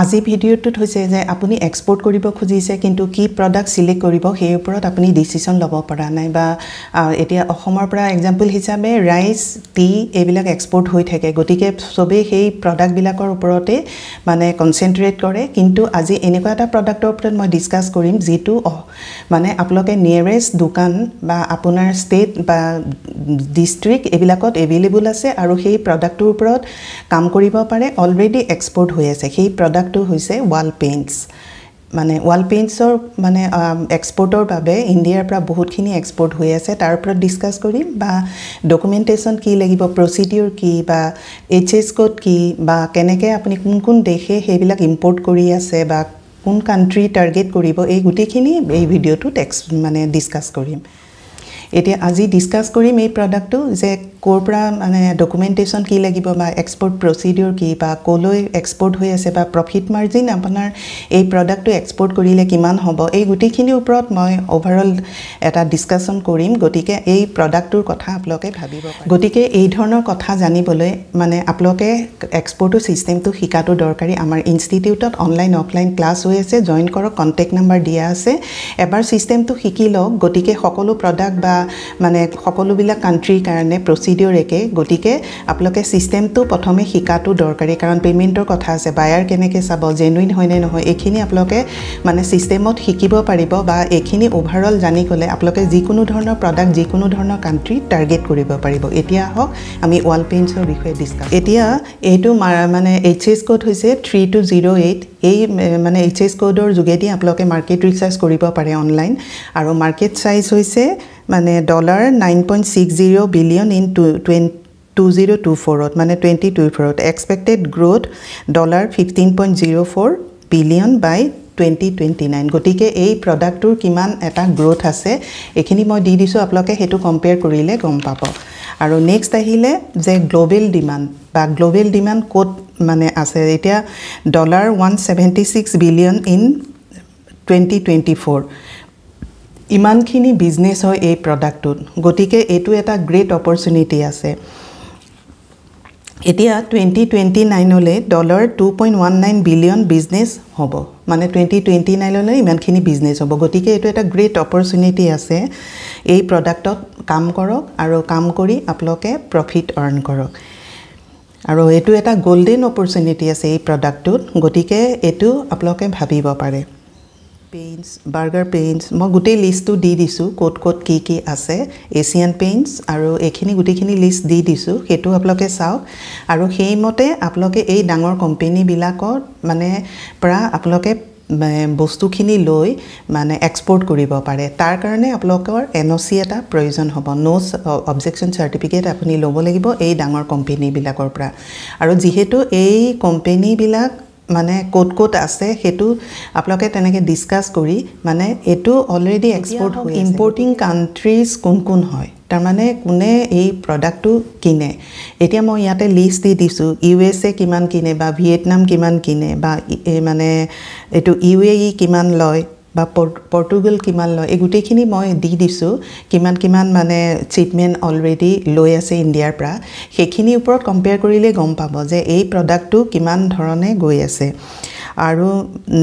আজি ভিডিঅ'টোত হৈছে যে আপুনি এক্সপোৰ্ট কৰিব খুজিছে কিন্তু কি প্ৰডাক্ট সিলেক্ট কৰিব সেই ওপৰত আপুনি ডিসিশন ল'ব পৰা নাই বা এতিয়া অসমৰ পৰা এক্সাম্পল হিচাপে ৰাইস টি এইবিলাক এক্সপোৰ্ট হৈ থাকে গতিকে সবে সেই প্ৰডাক্ট বিলাকৰ ওপৰতে মানে কনসেন্ট্ৰেট কৰে কিন্তু আজি এনেকুৱা এটা প্ৰডাক্টৰ ওপৰত মই ডিসকাস কৰিম যেটো মানে আপোনালোকে নিয়াৰেষ্ট দোকান বা আপোনাৰ ষ্টেট বা ডিস্ট্ৰিক্ট এবিলাকত এভেইলেবল আছে আৰু সেই প্ৰডাক্টৰ ওপৰত কাম কৰিব পাৰে অলৰেডি এক্সপোৰ্ট হৈ আছে সেই product to hoise wall paints মানে wall paints or মানে এক্সপোৰ্টৰ বাবে ইন্ডিয়াৰ পৰা বহুতখিনি এক্সপোৰ্ট হৈ আছে তাৰ ওপৰত ডিসকাস কৰিম বা ডকুমেন্টেশন কি লাগিব প্ৰসিডিউৰ কি বা এইচএস কোড কি বা কেনেকৈ আপুনি কোন কোন দেশে হেবিলাক ইম্পোৰ্ট কৰি আছে বা কোন কান্ট্ৰি টাৰ্গেট কৰিব এই গুটিখিনি এই ভিডিঅ'টোত মানে ডিসকাস কৰিম এতিয়া আজি ডিসকাস কৰিম এই প্ৰডাক্টটো যে কোৰপৰা মানে ডকুমেন্টেশন কি লাগিব বা এক্সপোৰ্ট প্ৰসিডিউৰ কি বা কোলৈ এক্সপোৰ্ট হৈ আছে বা প্ৰফিট মাৰ্জিন আপোনাৰ এই প্ৰডাক্টটো এক্সপোৰ্ট কৰিলে কিমান হ'ব এই গুটিখিনি ওপৰত মই ওভাৰঅল এটা ডিসকাশন কৰিম গতিকে এই প্ৰডাক্টৰ কথা আপোনালোকে ভাবিব পাৰে গতিকে এই ধৰণৰ কথা জানিবলৈ মানে আপোনালোকে এক্সপোৰ্টৰ সিস্টেমটো শিকাটো দৰকাৰি আমাৰ ইনষ্টিটিউটত অনলাইন অফলাইন ক্লাছ হৈ আছে জয়েন কৰক কন্টাক্ট নাম্বাৰ দিয়া আছে এবাৰ সিস্টেমটো শিকি লওক গতিকে সকলো প্ৰডাক্ট বা মানে সকলোবিলাক কান্ট্ৰিৰ কাৰণে প্ৰসিডিউৰ একে গতিকে আপোনালোকে সিস্টেমটো প্ৰথমে শিকাটো দৰকাৰি কাৰণ পেমেন্টৰ কথা আছে বায়াৰ কেনেকৈ চাব জেনুইন হয় নে নহয় এখিনি আপোনালোকে মানে সিস্টেমত শিকিব পাৰিব বা এখিনি ওভাৰঅল জানি গলে আপোনালোকে যিকোনো ধৰণৰ প্ৰডাক্ট যিকোনো ধৰণৰ কান্ট্ৰি টাৰ্গেট কৰিব পাৰিব এতিয়া হওক আমি ওয়াল পেইন্টছৰ বিষয়ে ডিসকাস এতিয়া এইটো মানে এইচএস কোড হৈছে 3208 এই মানে এইচএস কোডৰ যোগেদি আপোনালোকে মাৰ্কেট ৰিচাৰ্চ কৰিব পাৰে অনলাইন আৰু মাৰ্কেট সাইজ হৈছে মানে $9.60 billion in 2024 মানে 2024 expected growth $15.04 billion by 2029 গতিকে এই প্ৰডাক্টৰ কিমান এটা গ্ৰোথ আছে এখিনি মই দি দিছো আপোনালোকে হেতু কম্পেয়াৰ কৰিলে গম পাব আৰু নেক্সট আহিলে যে গ্লোবাল ডিমান্ড বা গ্লোবাল ডিমান্ড কোড মানে আছে এতিয়া $176 billion in 2024 ইমানখিনি বিজনেস হয় এই প্ৰডাক্টত গতিকে এটো এটা গ্ৰেট অপৰচুনিটি আছে এতিয়া 2029 লৈ $2.19 billion বিজনেস হ'ব মানে 2029 লৈ ইমানখিনি বিজনেস হ'ব গতিকে এটো এটা গ্ৰেট অপৰচুনিটি আছে এই প্ৰডাক্টত কাম কৰক আৰু কাম কৰি আপোনালোকে প্ৰফিট আৰ্ন কৰক আৰু এটো এটা গোল্ডেন অপৰচুনিটি আছে এই প্ৰডাক্টত গতিকে এটো আপোনালোকে ভাবিব পাৰে পেইন্টস বাৰ্গাৰ পেইন্টস মই গুটে লিষ্টটো দি দিছো কোড কি আছে এছিয়ান পেইন্টস আৰু এখিনি গুটেখিনি লিষ্ট দি দিছো হেতু আপোনালোকে চাওক আৰু হেইমতে আপোনালোকে এই ডাঙৰ কোম্পানী বিলাকৰ মানে পৰা আপোনালোকে বস্তুখিনি লৈ মানে এক্সপোৰ্ট কৰিব পাৰে তাৰ কাৰণে আপোনালোকৰ এনওসি এটা প্ৰয়োজন হ'ব নো অবজেকশন সাৰ্টিফিকেট আপুনি ল'ব লাগিব এই ডাঙৰ কোম্পানী বিলাকৰ পৰা আৰু যেহেতু এই কোম্পানী বিলাক মানে কোড আছে হেতু আপোনালোকে তেনেকে ডিসকাস কৰি মানে এটো অলৰেডি এক্সপোৰ্ট হৈ ইম্পোৰ্টিং কান্ট্ৰিজ কোন হয় তাৰ মানে কোনে এই প্ৰডাক্টটো কিনে এতিয়া মই ইয়াতে লিষ্ট দি দিছো ইউএসএ কিমান কিনে বা ভিয়েটনাম কিমান কিনে বা মানে এটো ইউএই কিমান লয় বা পৰ্তুগাল কিমান লয় এই গুটেখিনি মই দি দিছো কিমান মানে চিপমেন্ট অলৰেডি লৈ আছে ইন্ডিয়াৰ পৰা হেখিনি ওপৰত কম্পেয়াৰ কৰিলে গম পাব যে এই প্ৰডাক্টটো কিমান ধৰণে গৈ আছে আৰু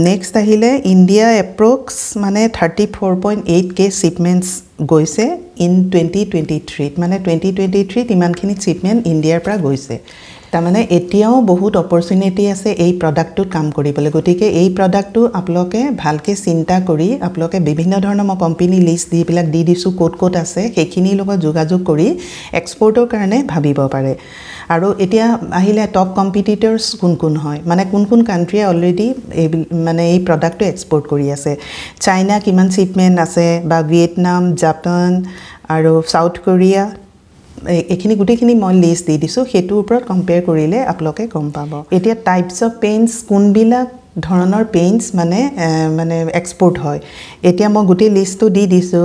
নেক্সট আহিলে ইন্ডিয়া এপ্ৰক্স মানে 34.8k শিপমেন্টস গৈছে ইন 2023 মানে 2023 ইমানখিনি শিপমেন্ট ইন্ডিয়াৰ পৰা গৈছে তাৰ মানে এতিয়াও বহুত অপৰচুনিটি আছে এই প্ৰডাক্টটো কাম কৰিবলৈ গতিকে এই প্ৰডাক্টটো আপোনালোকে ভালকে চিন্তা কৰি আপোনালোকে বিভিন্ন ধৰণৰ মই কোম্পানী লিষ্ট দিবিলাক দি দিছো কোড আছে হেখিনি লগত যোগাযোগ কৰি এক্সপোৰ্টৰ কাৰণে ভাবিব পাৰে আৰু এতিয়া আহিলে টপ কম্পিটিটৰ্স কোন হয় মানে কোন কান্ট্ৰিয়ে অলৰেডি মানে এই প্ৰডাক্টটো এক্সপোৰ্ট কৰি আছে চাইনা কিমান শিপমেন্ট আছে বা ভিয়েটনাম জাপান আৰু সাউথ কোৰিয়া এখিনি গুটেখিনি মই লিষ্ট দি দিছো হেতুৰ ওপৰত কম্পেয়াৰ কৰিলে আপোনালোকে গম পাব এতিয়া টাইপস অফ পেইন্টস কোনবিলাক ধৰণৰ পেইন্টস মানে এক্সপোৰ্ট হয় এতিয়া মই গুটে লিষ্টটো দি দিছো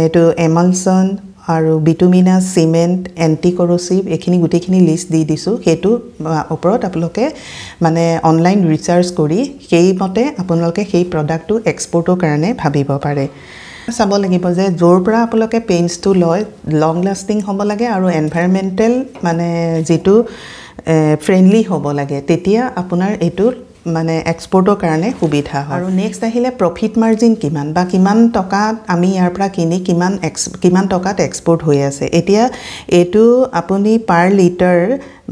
এটো এমালসন আৰু বিটুমিনাস সিমেন্ট এন্টি কৰোসিভ এখিনি গুটেখিনি লিষ্ট দি দিছো হেতু ওপৰত আপোনালোকে মানে অনলাইন ৰিচাৰ্চ কৰি সেই মতে আপোনালোকে সেই প্ৰডাক্টটো এক্সপোৰ্টৰ কাৰণে ভাবিব পাৰে চাব লাগিব যে জোৰ পৰা আপোনালোকে পেইন্টসটো লয় লং লাস্টিং হ'ব লাগে আৰু এনভায়ৰনমেন্টাল মানে যেটো ফ্ৰেন্ডলি হ'ব লাগে তেতিয়া আপোনাৰ এটো মানে এক্সপোৰ্টৰ কাৰণে সুবিধা হয় আৰু নেক্সট আহিলে প্ৰফিট মাৰ্জিন কিমান বা কিমান টকাত আমি ইয়াৰ পৰা কিনি কিমান টকাত এক্সপোৰ্ট হৈ আছে এতিয়া এইটো আপুনি পাৰ লিটাৰ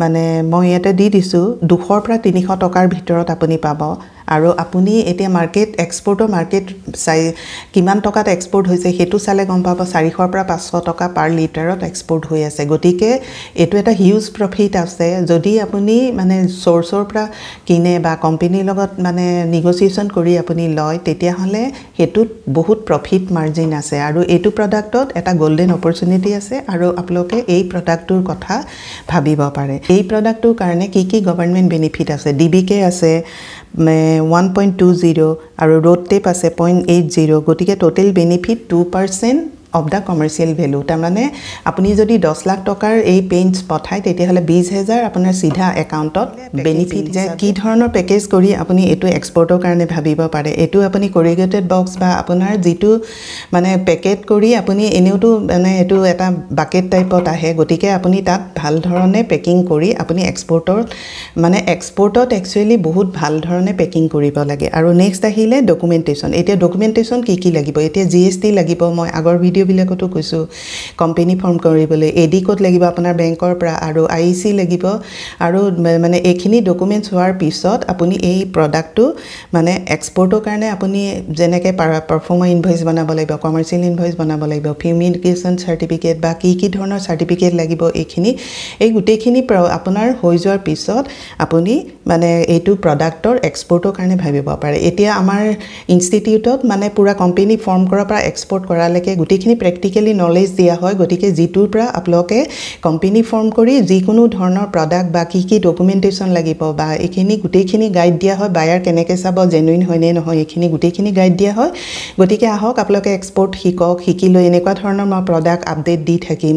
মানে মই ইয়াতে দি দিছোঁ 200 পৰা 300 টকাৰ ভিতৰত আপুনি পাব আৰু আপুনি এতিয়া মাৰ্কেট এক্সপোৰ্টৰ মাৰ্কেট চাই কিমান টকাত এক্সপোৰ্ট হৈছে সেইটো চালে গম পাব 400 পৰা 500 টকা পাৰ লিটাৰত এক্সপোৰ্ট হৈ আছে গতিকে এইটো এটা হিউজ প্ৰফিট আছে যদি আপুনি মানে সোৰ্সৰ পৰা কিনে বা কোম্পানীৰ লগত মানে নেগোচিয়েচন কৰি আপুনি লয় তেতিয়া হলে হেতুত বহুত প্ৰফিট মাৰ্জিন আছে আৰু এইটো প্ৰডাক্টত এটা গোল্ডেন অপৰচুনিটি আছে আৰু আপোনালোকে এই প্ৰডাক্টৰ কথা ভাবিব পাৰে এই প্ৰডাক্টৰ কাৰণে কি গভৰ্নমেন্ট বেনিফিট আছে ডিবিকে আছে 1.20 আৰু road tape আছে 0.80 গতিকে total benefit 2% of the commercial value তাৰমানে আপুনি যদি 10 লাখ টকাৰ এই পেইন্টস পঠায় তেতিয়াহলে 20000 আপোনাৰ সিধা একাউন্টত বেনিফিট যে কি ধৰণৰ পেকেজ কৰি আপুনি এটো এক্সপোৰ্টৰ কাৰণে ভাবিব পাৰে এটো আপুনি কৰিগেটেড বক্স বা আপোনাৰ যেটো মানে পেকেট কৰি আপুনি এনেওটো মানে এটো এটা বাকেট টাইপত আহে গতিকে আপুনি তাত ভাল ধৰণে পেকিং কৰি আপুনি এক্সপোৰ্টত একচুয়ালি বহুত ভাল ধৰণে পেকিং কৰিব লাগে আৰু নেক্সট আহিলে ডকুমেন্টেশন এতিয়া ডকুমেন্টেশন কি লাগিব এতিয়া জিএসটি লাগিব মই আগৰ ভিডিও বিলাকতো কৈছো কোম্পানী ফৰ্ম কৰিবলৈ এডি কোড লাগিব আপোনাৰ বেংকৰ পৰা আৰু আইসি লাগিব আৰু মানে এইখিনি ডকুমেন্টস হোৱাৰ পিছত আপুনি এই প্ৰডাক্টটো মানে এক্সপোৰ্টৰ কাৰণে আপুনি যেনেকে পাৰফৰ্মাৰ ইনভয়েস বনাব লাগিব কমাৰ্শিয়াল ইনভয়েস বনাব লাগিব ফিউমিগেশন সাৰ্টিফিকেট বা কি ধৰণৰ সাৰ্টিফিকেট লাগিব এইখিনি এই গুটেখিনি আপোনাৰ হৈ যোৱাৰ পিছত আপুনি মানে এইটো প্ৰডাক্টৰ এক্সপোৰ্টৰ কাৰণে ভাবিব পাৰে এতিয়া আমাৰ ইনষ্টিটিউটত মানে পুৰা কোম্পানী ফৰ্ম কৰাৰ পৰা এক্সপোৰ্ট কৰালৈকে গুটেখিনি প্ৰ্যাকটিক্যালি নলেজ দিয়া হয় গতিকে জিটোৰ পৰা আপোনালোকে কোম্পানী ফৰ্ম কৰি যিকোনো ধৰণৰ প্ৰডাক্ট বা কি ডকুমেন্টেশন লাগিব বা এইখিনি গুটেখিনি গাইড দিয়া হয় বায়াৰ কেনেকৈ চাব জেনুইন হয় নে নহয় এইখিনি গুটেখিনি গাইড দিয়া হয় গতিকে আহক আপোনালোকে এক্সপোৰ্ট শিকি লৈ এনেকুৱা ধৰণৰ মই প্ৰডাক্ট আপডেট দি থাকিম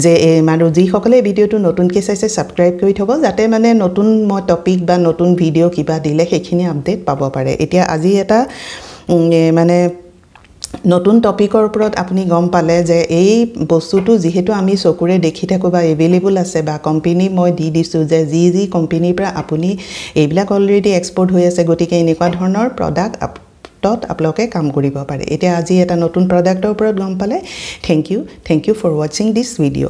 যে মানুহ যিসকলে ভিডিওটো নতুনকৈ চাইছে সাবস্ক্ৰাইব কৰি থব যাতে মানে নতুন মই টপিক বা নতুন ভিডিও কিবা দিলে সেইখিনি আপডেট পাব পাৰে এতিয়া আজি এটা মানে নতুন টপিকৰ ওপৰত আপুনি গম পালে যে এই বস্তুটো যেহেতু আমি চকুৰে দেখি থাকো বা এভেইলেবল আছে বা কোম্পানী মই দি দিছো যে যি কোম্পানীৰ পৰা আপুনি এইবিলাক অলৰেডি এক্সপোৰ্ট হৈ আছে গতিকে এনেকুৱা ধৰণৰ প্ৰডাক্ট আপোনালোকে কাম কৰিব পাৰে এতিয়া আজি এটা নতুন প্ৰডাক্টৰ ওপৰত গম পালে thank you for watching this video